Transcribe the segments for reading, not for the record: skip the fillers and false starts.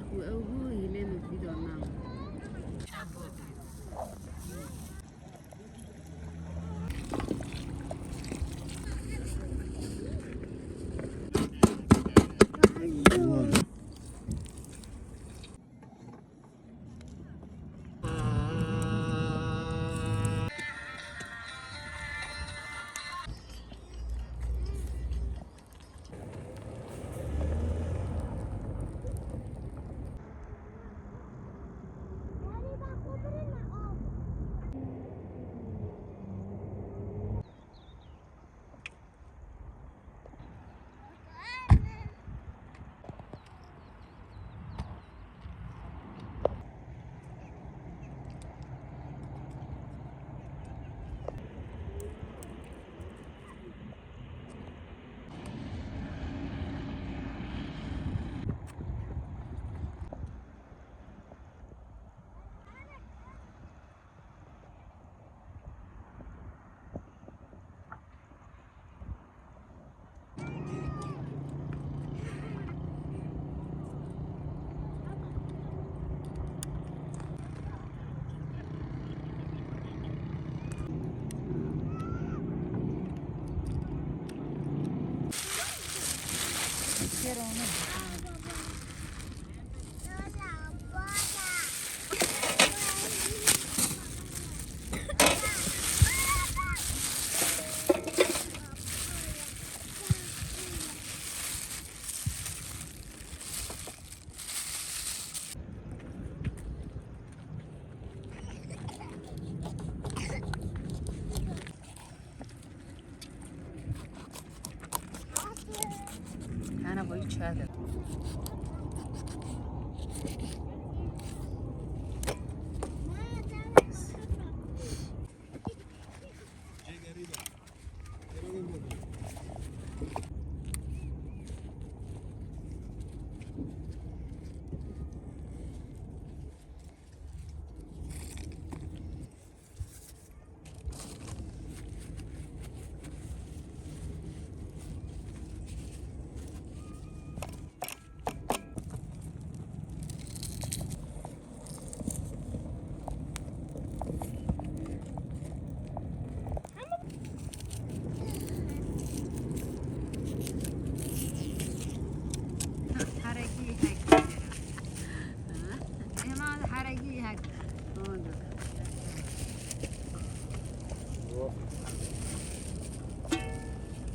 ku awgu hilema video now. أنا بقول شهادة.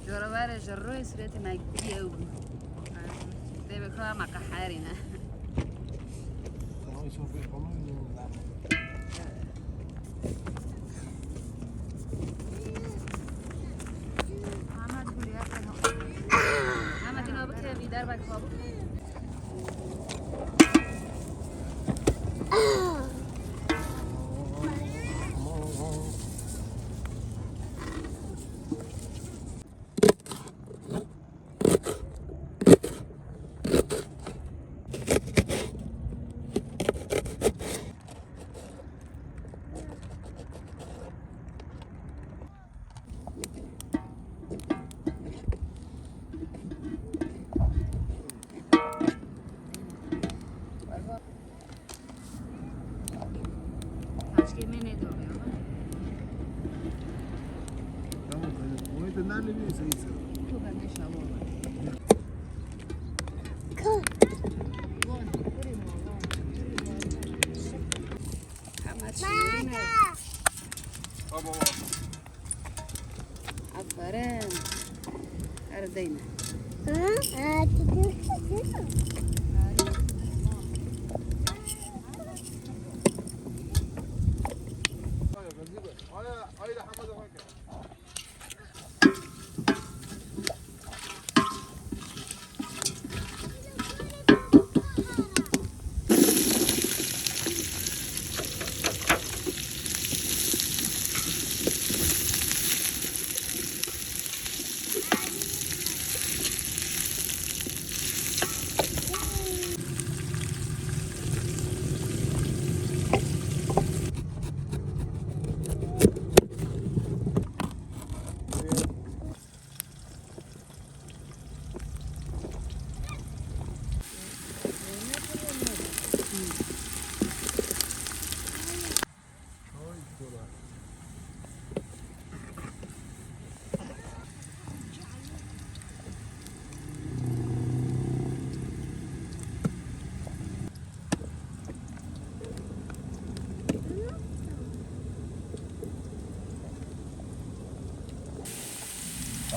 جربار جروي سريت ما يجيو تبي كوا ما كحارينا محمد بولي أكله محمد إنه بكره بيدار بكابو आज के में नहीं दोगे हो वो तो ना लेनी सही से तो करने शाम होगा عبران أردينا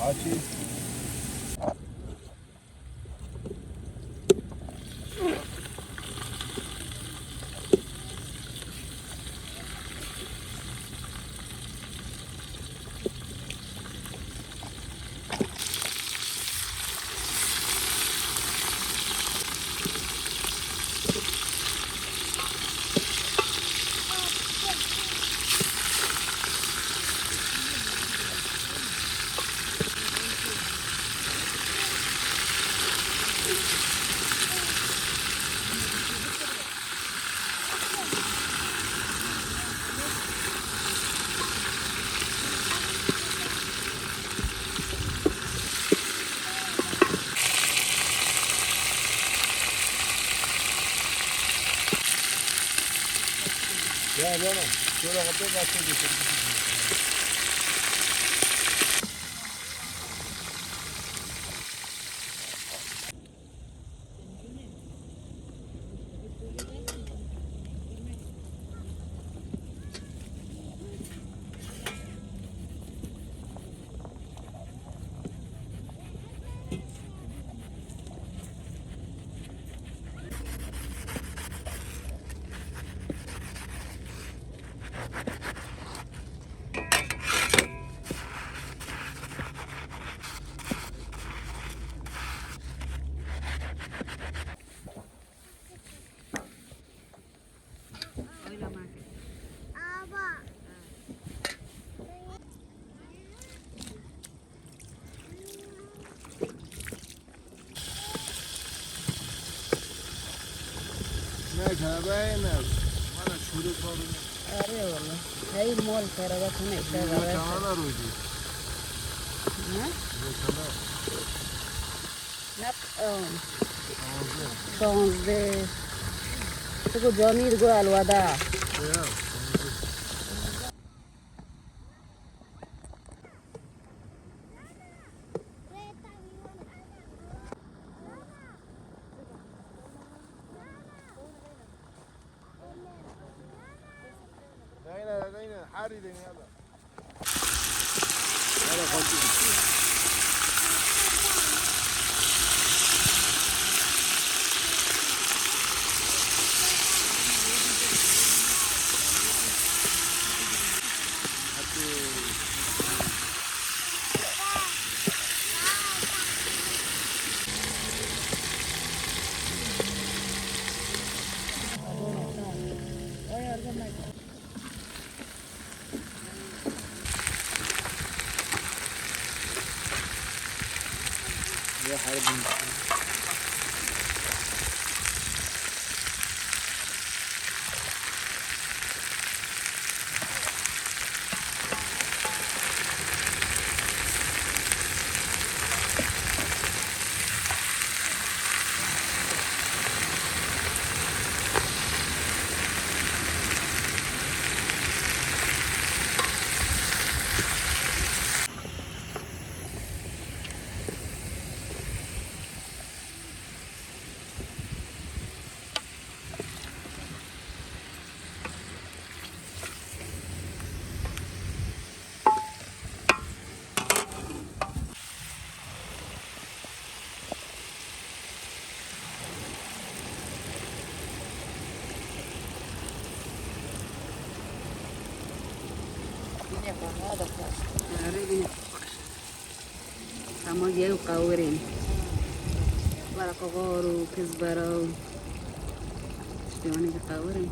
Açı. Gel yana. Şöyle kapıya kaçırdık. Oynamak. Ne kadar ne? Bana şurada sorun. अरे वाला है मॉल करेगा तो नहीं Ne करेगा kadar roji? हाँ Ne kadar? ना Ağzı. sonde तो को जमीर गो अलवादा Ya. Aynen. Hadi den yalla. Yalla kaldı. Ya harbin. Kamu dia ukawirin. Para kokoru kizbaro. Stiwani ukawirin.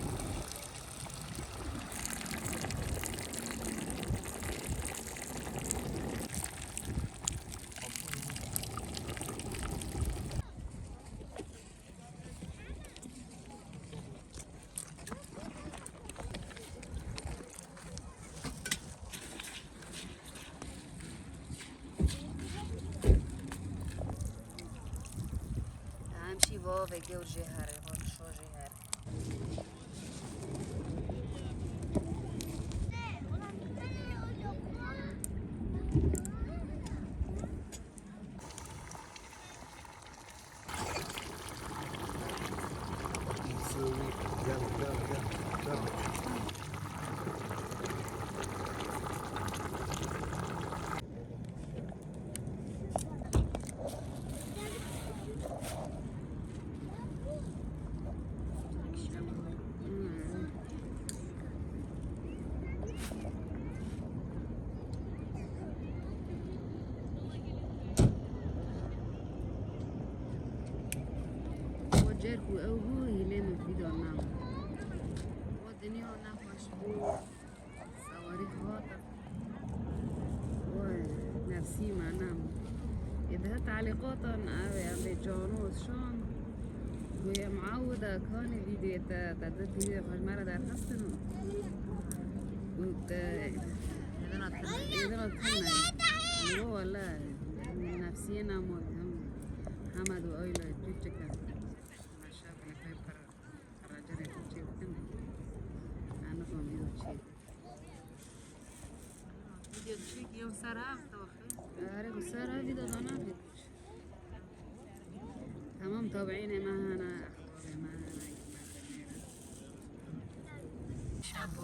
همشي بابا جو جهره هون شو جهر Gel. جركو أو هو يلم فيديو نام والدنيا نفش بو صواريخ هاتف ونفسي ما نام إذا تعليقاتا أبي جانوس شان وهي معودة كان الفيديو تدد فيديو فجمرة در هستن إذا نتكلم هو ولا نفسينا مو حمد وأيلا تجيك ما شاف أنا كيف الرجال تجي وكنا أنا فهم فيديو تشيك يوم سراب توخي أعرف سراب فيديو دانا فيك تمام طبعين ما أنا أخبار ما أنا شابو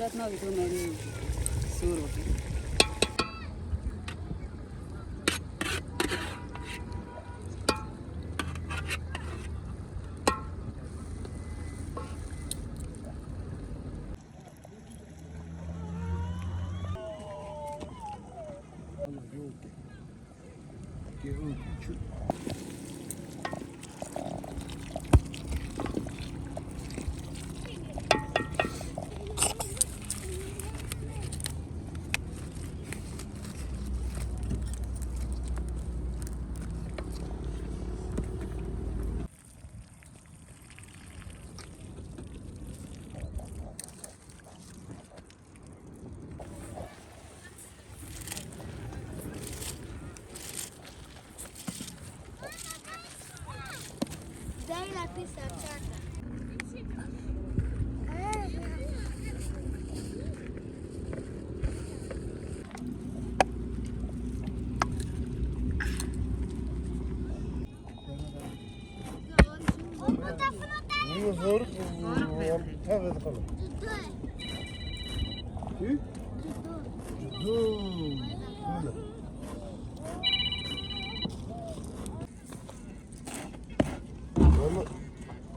حاجات ما بتكون يعني سور وكده Dai la pista chata. Zor, tabii bakalım. Böyle.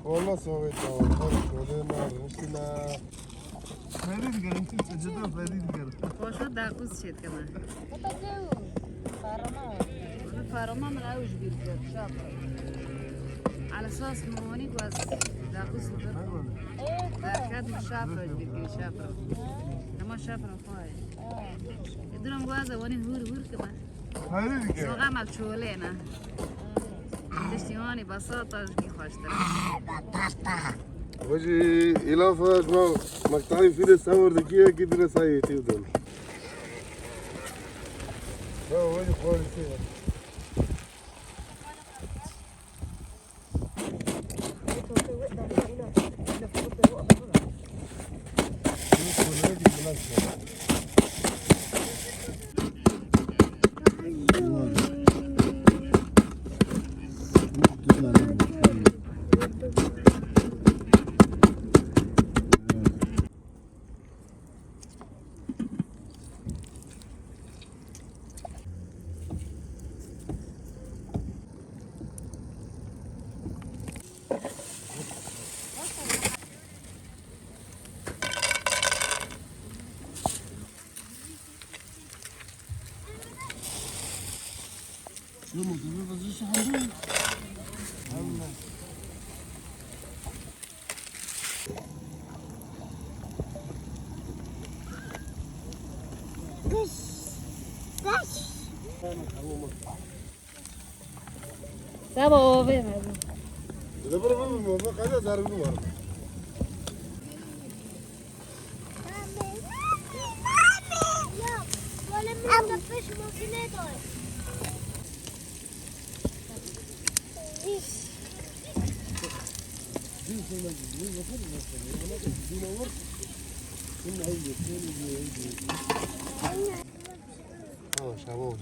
والله سويت شغلين رشنا فريد قال انت سجدوا فريد قال وشو داقوس شد كمان بتجو فارما فارما من أوج بيرجع شاطر على أساس موني كواس داقوس وبر داكاد مش شاطر بيرجع شاطر لما شاطر فاي يدرون جوازة وني هور كمان فريد قال سوغا مال شولينا دشتيواني بساطة جي خوشتر وجي إلافة ما مقطعي في الصور ذكية كده سايتي ودول هو وجه كويس شو مدير بزيش حلو سابا أوفي هذا إذا برا ما قاعد أزارك نوار ولا من الفيش ممكن شابو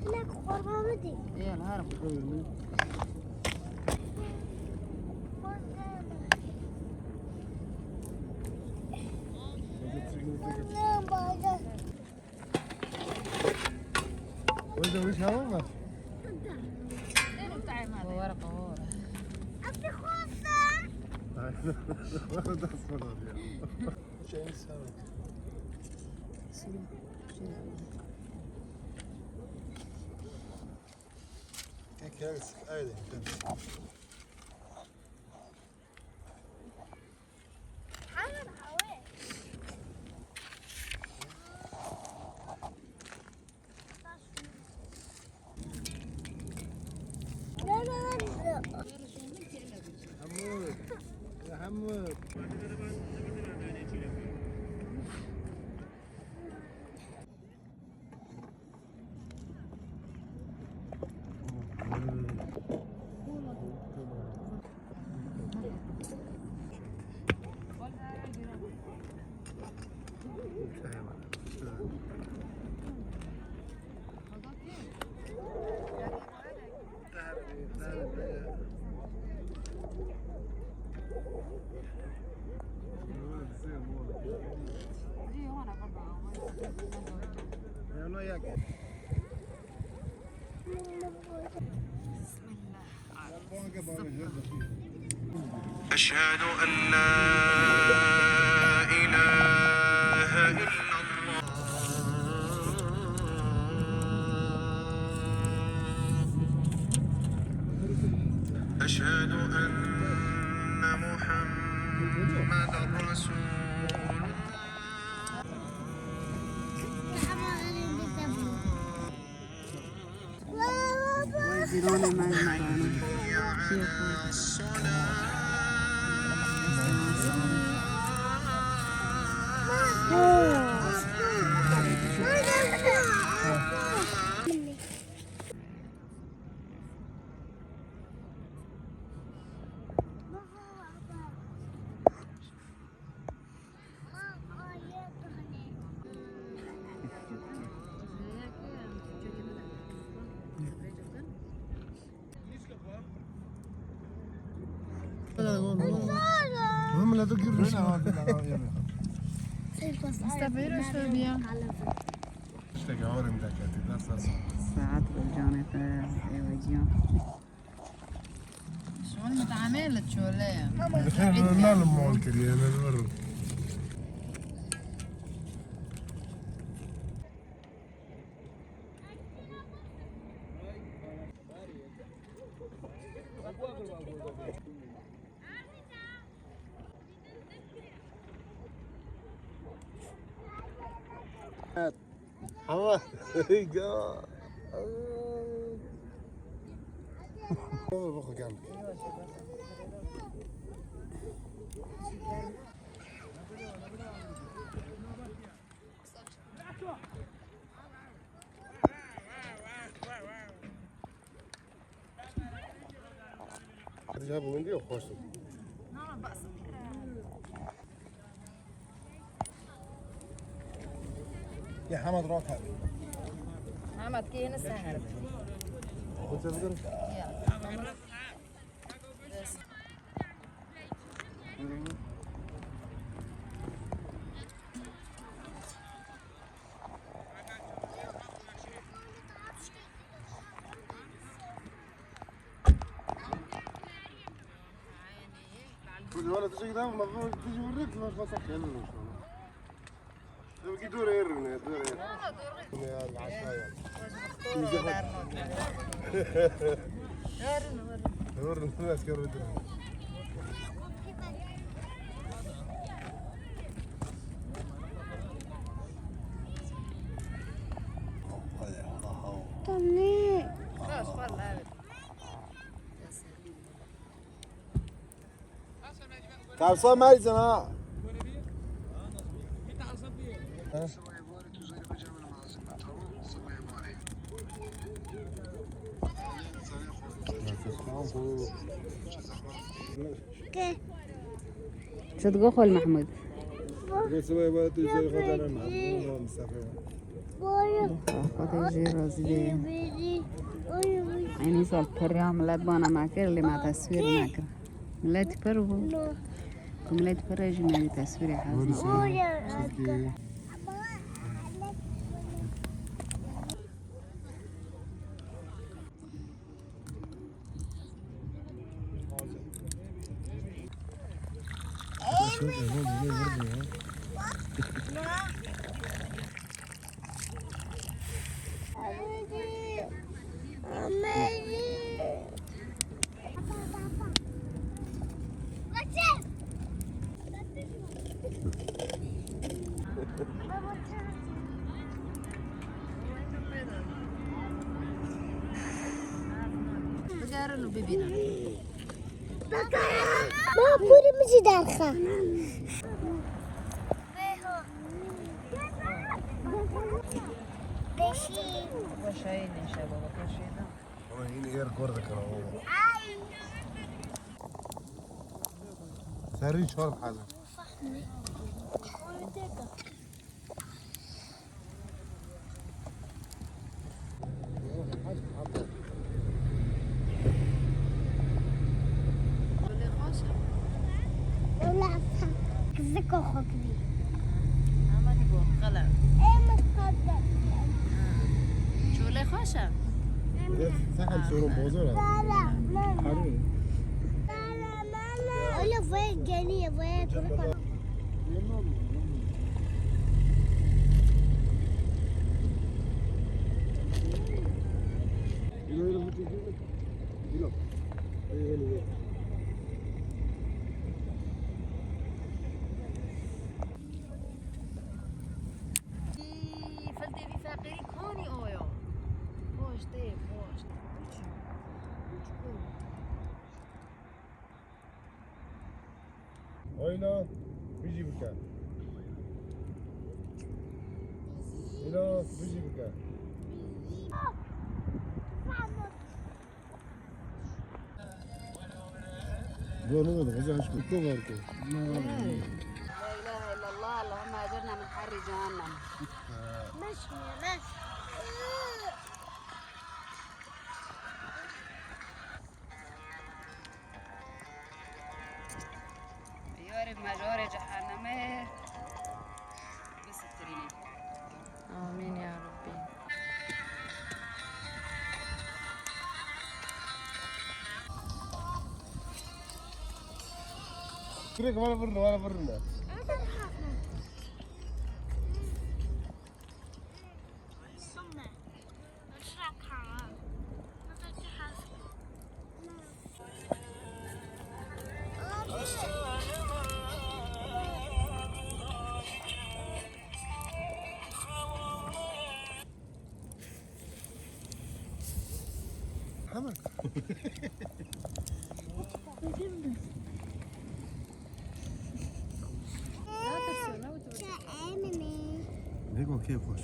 لك قربانتي إيه الهرب وإذا وش هذا؟ ورقة ورقة أبي خوصة ده أصفر هذا شيء سامك كيف أيضا حاول حوالي لا لا لا حمود يا حمود أشهد أن لا إله إلا الله أشهد أن محمد رسول الله. وزيران مزمرانه هم لا تقول ساعات بالجانب ايوجيان شلون متعاملت شوليه؟ لا المول كريم الورد حوا هيجا روح جنب جابوا من دي وخوشوا يا حمد روح هذا محمد كي هنا سهر وانت بقول ولا تجي كده المفروض تجي وريك ما خلاص حلو ان شاء الله تبقى دور يرن دور يرن يا العشاء دور الناس كانوا يدرون طني كابسة مالسنا شو تقول محمود؟ خاطر جي رازي عيني صار بريام لا بانا معكر اللي مع تصوير معكر لا تفرغوا كم لا تفرج من تصوير حازم ما پوری میشه درخه بشین باشاين ان شاء الله باشاين هنا غير كورة كانوا سري شرب حاجة ولا كذا كوخو كبير اما تقول غلا ايه متقدر شوليه خوشه سحب سورون بوزورة لا ماما لا ماما ولا فين جانية فين فلتي في فاقري كوني اويو خوش طيب خوش Oyna, bizi buka. Ila, bizi buka. دون هذا غزال شو كوفركو لا اله الا الله اللهم اجرنا من حر جهنم. ماشي ماشي. يورب مجاري جهنم بستريني. امين يا ربي. كريك ولا برنا حمد تعالي. هيك كيف خوش